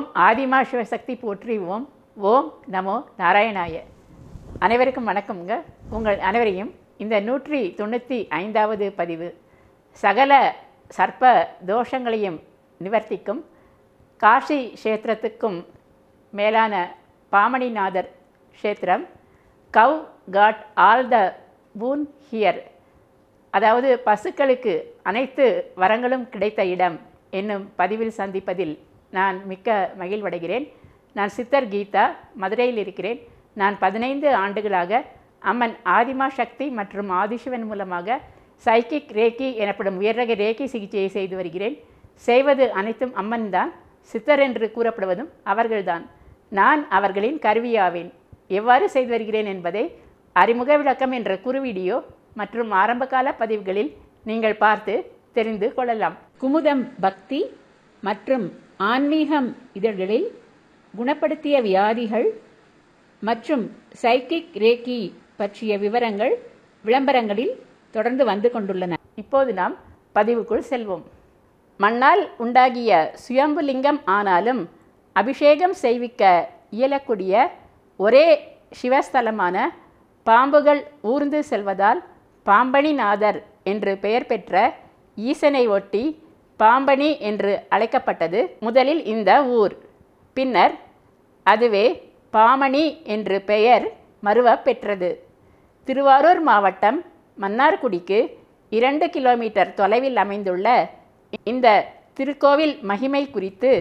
ஓம் ஆதிமா சிவசக்தி போற்றி. ஓம் நமோ நாராயணாய. அனைவருக்கும் வணக்கம்ங்க. உங்கள் அனைவரையும் இந்த 195வது பதிவு சகல சர்ப்ப தோஷங்களையும் நிவர்த்திக்கும் காஷி க்ஷேத்திரத்துக்கும் மேலான பாமணிநாதர் க்ஷேத்திரம் கவ் காட் ஆல் த பூன் ஹியர், அதாவது பசுக்களுக்கு அனைத்து வரங்களும் கிடைத்த இடம் என்னும் பதிவில் சந்திப்பதில் நான் மிக்க மகிழ்வடைகிறேன். நான் சித்தர் கீதா, மதுரையில் இருக்கிறேன். நான் 15 ஆண்டுகளாக அம்மன் ஆதிமா சக்தி மற்றும் ஆதிசிவன் மூலமாக சைக்கிக் ரேக்கி எனப்படும் உயர்ரக ரேக்கி சிகிச்சையை செய்து வருகிறேன். செய்வது அனைத்தும் அம்மன் தான். சித்தர் என்று கூறப்படுவதும் அவர்கள்தான். நான் அவர்களின் கருவியாவேன். எவ்வாறு செய்து வருகிறேன் என்பதை அறிமுக விளக்கம் என்ற குறு வீடியோ மற்றும் ஆரம்பகால பதிவுகளில் நீங்கள் பார்த்து தெரிந்து கொள்ளலாம். குமுதம் பக்தி மற்றும் ஆன்மீகம் இதழ்களில் குணப்படுத்திய வியாதிகள் மற்றும் சைக்கிக் ரேக்கி பற்றிய விவரங்கள் விளம்பரங்களில் தொடர்ந்து வந்து கொண்டுள்ளன. இப்போது நாம் பதிவுக்குள் செல்வோம். மண்ணால் உண்டாகிய சுயம்புலிங்கம் ஆனாலும் அபிஷேகம் செய்விக்க இயலக்கூடிய ஒரே சிவஸ்தலமான பாம்புகள் ஊர்ந்து செல்வதால் பாம்பணிநாதர் என்று பெயர் பெற்ற ஈசனை ஒட்டி பாம்பணி என்று அழைக்கப்பட்டது முதலில் இந்த ஊர். பின்னர் அதுவே பாமணி என்று பெயர் மருவ பெற்றது. திருவாரூர் மாவட்டம் மன்னார்குடிக்கு 2 கிலோமீட்டர் தொலைவில் அமைந்துள்ள இந்த திருக்கோவில் மகிமை குறித்து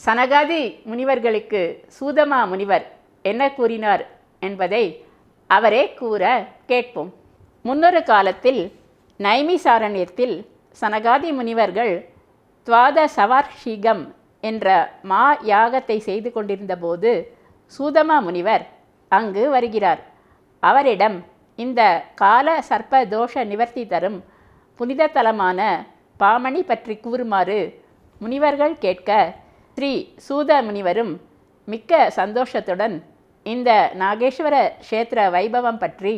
சனகாதி முனிவர்களுக்கு சூதமா முனிவர் என்ன கூறினார் என்பதை அவரே கூற கேட்போம். முன்னொரு காலத்தில் நைமிசாரண்யத்தில் சனகாதி முனிவர்கள் துவாத சவார்ஷிகம் என்ற மா யாகத்தை செய்து கொண்டிருந்த போது சூதமா முனிவர் அங்கு வருகிறார். அவரிடம் இந்த கால சர்ப்ப தோஷ நிவர்த்தி தரும் புனித தலமான பாமணி பற்றி கூறுமாறு முனிவர்கள் கேட்க ஸ்ரீ சூத முனிவரும் மிக்க சந்தோஷத்துடன் இந்த நாகேஸ்வர க்ஷேத்திர வைபவம் பற்றி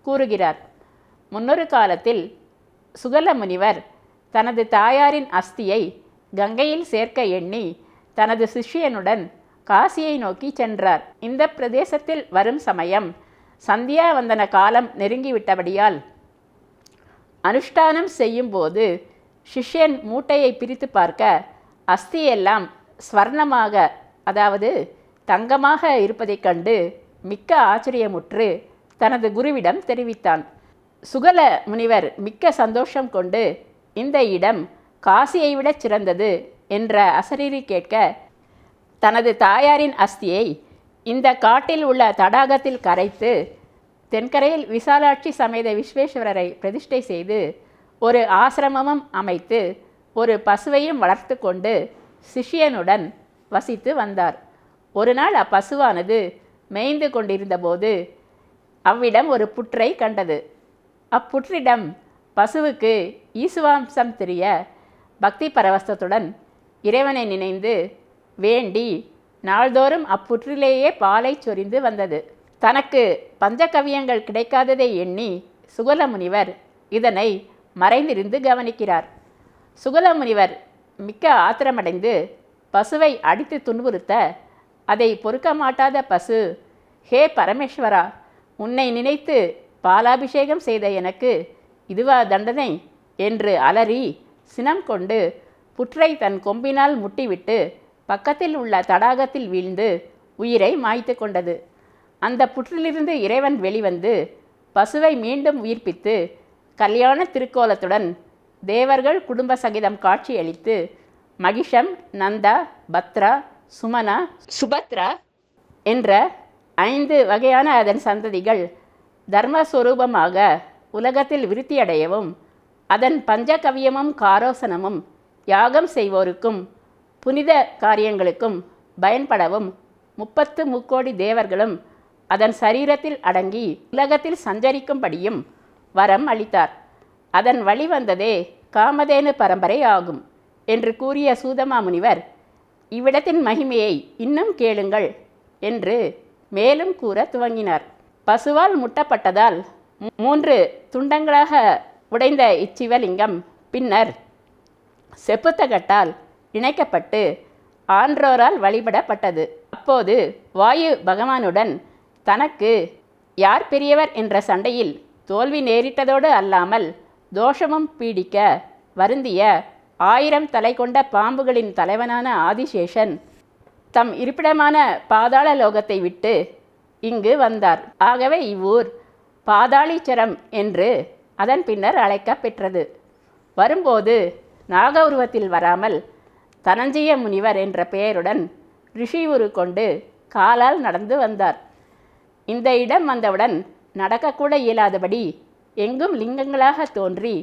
கூறுகிறார். முன்னொரு காலத்தில் சுகல முனிவர் தனது தாயாரின் அஸ்தியை கங்கையில் சேர்க்க எண்ணி தனது சிஷ்யனுடன் காசியை நோக்கி சென்றார். இந்த பிரதேசத்தில் வரும் சமயம் சந்தியாவந்தன காலம் நெருங்கிவிட்டபடியால் அனுஷ்டானம் செய்யும்போது சிஷ்யன் மூட்டையை பிரித்து பார்க்க அஸ்தியெல்லாம் ஸ்வர்ணமாக, அதாவது தங்கமாக இருப்பதைக் கண்டு மிக்க ஆச்சரியமுற்று தனது குருவிடம் தெரிவித்தான். சுகல முனிவர் மிக்க சந்தோஷம் கொண்டு இந்த இடம் காசியை விட சிறந்தது என்ற அசரீரி கேட்க தனது தாயாரின் அஸ்தியை இந்த காட்டில் உள்ள தடாகத்தில் கரைத்து தென்கரையில் விசாலாட்சி சமேத விஸ்வேஸ்வரரை பிரதிஷ்டை செய்து ஒரு ஆசிரமமும் அமைத்து ஒரு பசுவையும் வளர்த்து கொண்டு சிஷ்யனுடன் வசித்து வந்தார். ஒரு நாள் அப்பசுவானது மேய்ந்து கொண்டிருந்தபோது அவ்விடம் ஒரு புற்றை கண்டது. அப்புற்றிடம் பசுவுக்கு ஈசுவாம்சம் தெரிய பக்தி பரவசத்துடன் இறைவனை நினைந்து வேண்டி நாள்தோறும் அப்புற்றிலேயே பாலை சொரிந்து வந்தது. தனக்கு பஞ்சகவியங்கள் கிடைக்காததை எண்ணி சுகல முனிவர் இதனை மறைந்திருந்து கவனிக்கிறார். சுகல முனிவர் மிக்க ஆத்திரமடைந்து பசுவை அடித்து துன்புறுத்த அதை பொறுக்க மாட்டாத பசு, ஹே பரமேஸ்வரா, உன்னை நினைத்து பாலாபிஷேகம் செய்த எனக்கு இதுவா தண்டனை என்று அலறி சினம் கொண்டு புற்றை தன் கொம்பினால் முட்டிவிட்டு பக்கத்தில் உள்ள தடாகத்தில் வீழ்ந்து உயிரை மாய்த்து கொண்டது. அந்த புற்றிலிருந்து இறைவன் வெளிவந்து பசுவை மீண்டும் உயிர்ப்பித்து கல்யாண திருக்கோலத்துடன் தேவர்கள் குடும்ப சகிதம் காட்சியளித்து மகிஷம், நந்தா, பத்ரா, சுமனா, சுபத்ரா என்ற 5 வகையான அதன் சந்ததிகள் தர்மஸ்வரூபமாக உலகத்தில் விருத்தியடையவும் அதன் பஞ்சகவியமும் காரோசனமும் யாகம் செய்வோருக்கும் புனித காரியங்களுக்கும் பயன்படவும் 30 முக்கோடி தேவர்களும் அதன் சரீரத்தில் அடங்கி உலகத்தில் சஞ்சரிக்கும்படியும் வரம் அளித்தார். அதன் வழி வந்ததே காமதேனு பரம்பரை ஆகும் என்று கூறிய சூதமா முனிவர் இவ்விடத்தின் மகிமையை இன்னும் கேளுங்கள் என்று மேலும் கூற துவங்கினார். பசுவால் முட்டப்பட்டதால் 3 துண்டங்களாக உடைந்த இச்சிவலிங்கம் பின்னர் செப்புத்தகட்டால் இணைக்கப்பட்டு ஆன்றோரால் வழிபடப்பட்டது. அப்போது வாயு பகவானுடன் தனக்கு யார் பெரியவர் என்ற சண்டையில் தோல்வி நேரிட்டதோடு அல்லாமல் தோஷமும் பீடிக்க வருந்திய 1000 தலை கொண்ட பாம்புகளின் தலைவனான ஆதிசேஷன் தம் இருப்பிடமான பாதாள லோகத்தை விட்டு இங்கு வந்தார். ஆகவே இவ்வூர் பாதாளீச்சரம் என்று அதன் பின்னர் அழைக்கப் பெற்றது. வரும்போது நாக உருவத்தில் வராமல் தனஞ்சய முனிவர் என்ற பெயருடன் ரிஷி உரு கொண்டு காலால் நடந்து வந்தார். இந்த இடம் வந்தவுடன் நடக்கக்கூட இயலாதபடி எங்கும் லிங்கங்களாக தோன்றி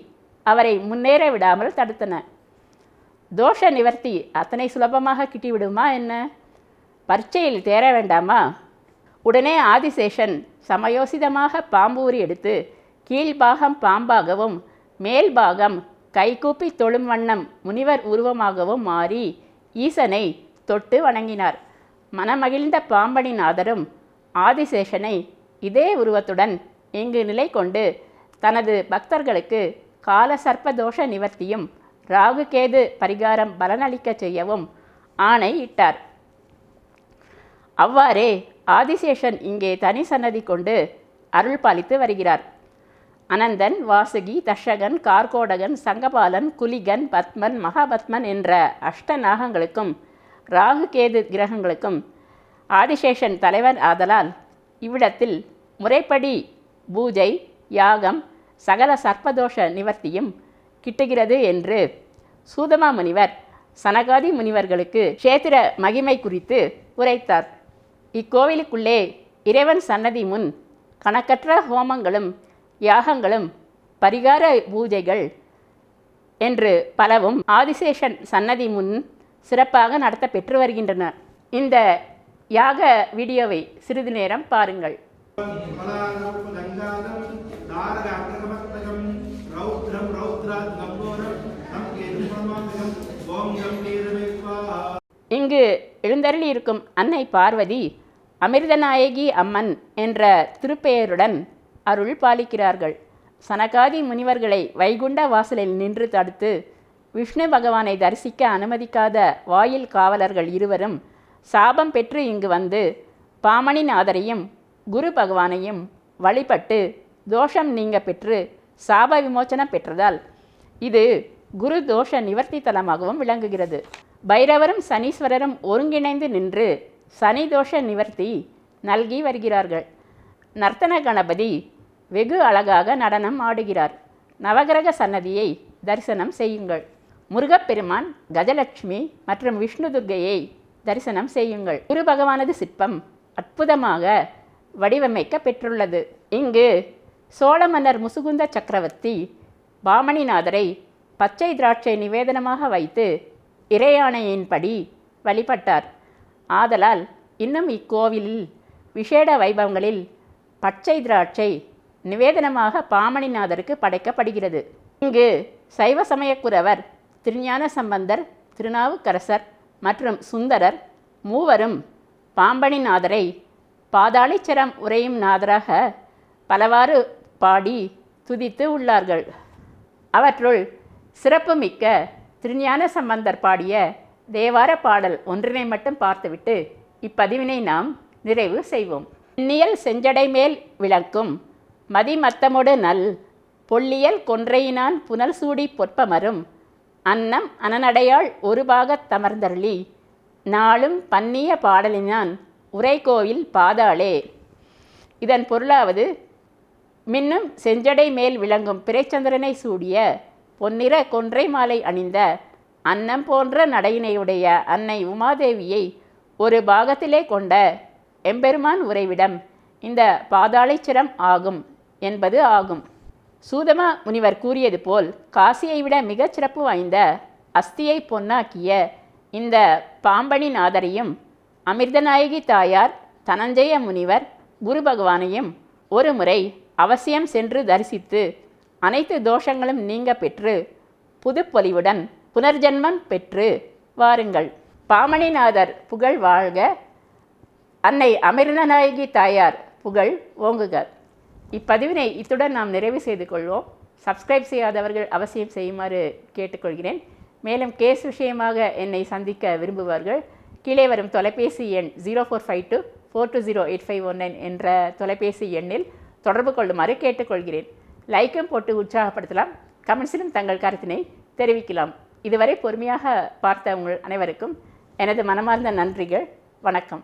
அவரை முன்னேற விடாமல் தடுத்தன. தோஷ நிவர்த்தி அத்தனை சுலபமாக கிட்டிவிடுமா என்ன? பரீட்சையில் தேர வேண்டாமா? உடனே ஆதிசேஷன் சமயோசிதமாக பாம்பூரி எடுத்து கீழ்பாகம் பாம்பாகவும் மேல்பாகம் கைகூப்பி தொழும் வண்ணம் முனிவர் உருவமாகவும் மாறி ஈசனை தொட்டு வணங்கினார். மனமகிழ்ந்த பாம்பணிநாதரும் ஆதிசேஷனை இதே உருவத்துடன் இங்கு நிலை கொண்டு தனது பக்தர்களுக்கு கால சர்ப்ப தோஷ நிவர்த்தியும் ராகுகேது பரிகாரம் பலனளிக்க செய்யவும் ஆணை இட்டார். அவ்வாறே ஆதிசேஷன் இங்கே தனி சன்னதி கொண்டு அருள் பாலித்து வருகிறார். அனந்தன், வாசுகி, தஷகன், கார்கோடகன், சங்கபாலன், குலிகன், பத்மன், மகாபத்மன் என்ற அஷ்டநாகங்களுக்கும் ராகுகேது கிரகங்களுக்கும் ஆதிசேஷன் தலைவர் ஆதலால் இவ்விடத்தில் முறைப்படி பூஜை, யாகம், சகல சர்ப்பதோஷ நிவர்த்தியும் கிட்டுகிறது என்று சூதமா முனிவர் சனகாதி முனிவர்களுக்கு க்ஷேத்திர மகிமை குறித்து உரைத்தார். இக்கோவிலுக்குள்ளே இறைவன் சன்னதி முன் கணக்கற்ற ஹோமங்களும் யாகங்களும் பரிகார பூஜைகள் என்று பலவும் ஆதிசேஷன் சன்னதி முன் சிறப்பாக நடத்த பெற்று வருகின்றன. இந்த யாக வீடியோவை சிறிது நேரம் பாருங்கள். இங்கு எழுந்தருளி இருக்கும் அன்னை பார்வதி அமிர்தநாயகி அம்மன் என்ற திருப்பெயருடன் அருள் பாலிக்கிறார்கள். சனகாதி முனிவர்களை வைகுண்ட வாசலில் நின்று தடுத்து விஷ்ணு பகவானை தரிசிக்க அனுமதிக்காத வாயில் காவலர்கள் இருவரும் சாபம் பெற்று இங்கு வந்து பாமணிநாதரையும் குரு பகவானையும் வழிபட்டு தோஷம் நீங்க பெற்று சாப விமோச்சனம் பெற்றதால் இது குரு தோஷ நிவர்த்தி தலமாகவும் விளங்குகிறது. பைரவரும் சனீஸ்வரரும் ஒருங்கிணைந்து நின்று சனி தோஷ நிவர்த்தி நல்கி வருகிறார்கள். நர்த்தன கணபதி வெகு அழகாக நடனம் ஆடுகிறார். நவகிரக சன்னதியை தரிசனம் செய்யுங்கள். முருகப்பெருமான், கஜலட்சுமி மற்றும் விஷ்ணு துர்க்கையை தரிசனம் செய்யுங்கள். குரு பகவானது சிற்பம் அற்புதமாக வடிவமைக்க பெற்றுள்ளது. இங்கு சோழ மன்னர் முசுகுந்த சக்கரவர்த்தி பாமணிநாதரை பச்சை திராட்சை நிவேதனமாக வைத்து இறையாணையின்படி வழிபட்டார். ஆதலால் இன்னும் இக்கோவிலில் விசேட வைபவங்களில் பச்சை திராட்சை நிவேதனமாக பாமணிநாதருக்கு படைக்கப்படுகிறது. இங்கு சைவ சமயக்குரவர் திருஞான சம்பந்தர், திருநாவுக்கரசர் மற்றும் சுந்தரர் மூவரும் பாம்பணிநாதரை பாதாளீச்சரம் உறையும் நாதராக பலவாறு பாடி துதித்து உள்ளார்கள். அவற்றுள் சிறப்புமிக்க திருஞான சம்பந்தர் பாடிய தேவார பாடல் ஒன்றினை மட்டும் பார்த்துவிட்டு இப்பதிவினை நாம் நிறைவு செய்வோம். நியல் செஞ்சடை மேல் விளக்கும் மதிமத்தமொடு நல் பொல்லியல் கொன்றையினான் புனல் சூடி பொற்பமரும் அன்னம் அனநடையாள் ஒரு பாகத் தமர்ந்தருளி நாளும் பன்னிய பாடலினான் உரைகோயில் பாதாளே. இதன் பொருளாவது, மின்னும் செஞ்சடை மேல் விளங்கும் பிறைச்சந்திரனை சூடிய பொன்னிற கொன்றை மாலை அணிந்த அன்னம் போன்ற நடையினையுடைய அன்னை உமாதேவியை ஒரு பாகத்திலே கொண்ட எம்பெருமான் உறைவிடம் இந்த பாதாளீச்சரம் ஆகும் என்பது ஆகும். சூதமா முனிவர் கூறியது போல் காசியை விட மிகச் சிறப்பு வாய்ந்த அஸ்தியை பொன்னாக்கிய இந்த பாம்பணிநாதரையும் அமிர்தநாயகி தாயார் தனஞ்சய முனிவர் குரு பகவானையும் ஒரு முறை அவசியம் சென்று தரிசித்து அனைத்து தோஷங்களும் நீங்க பெற்று புதுப்பொலிவுடன் புனர்ஜன்மம் பெற்று வாருங்கள். பாமணிநாதர் புகழ் வாழ்க, அன்னை அமிர்தநாயகி தாயார் புகழ் ஓங்குக. இப்பதிவினை இத்துடன் நாம் நிறைவு செய்து கொள்வோம். சப்ஸ்கிரைப் செய்யாதவர்கள் அவசியம் செய்யுமாறு கேட்டுக்கொள்கிறேன். மேலும் கேஸ் விஷயமாக என்னை சந்திக்க விரும்புவார்கள் கீழே வரும் தொலைபேசி எண் 0452420851 என்ற தொலைபேசி எண்ணில் தொடர்பு கொள்ளுமாறு கேட்டுக்கொள்கிறேன். லைக்கும் போட்டு உற்சாகப்படுத்தலாம். கமெண்ட்ஸிலும் தங்கள் கருத்தினை தெரிவிக்கலாம். இதுவரை பொறுமையாக பார்த்த உங்கள் அனைவருக்கும் எனது மனமார்ந்த நன்றிகள். வணக்கம்.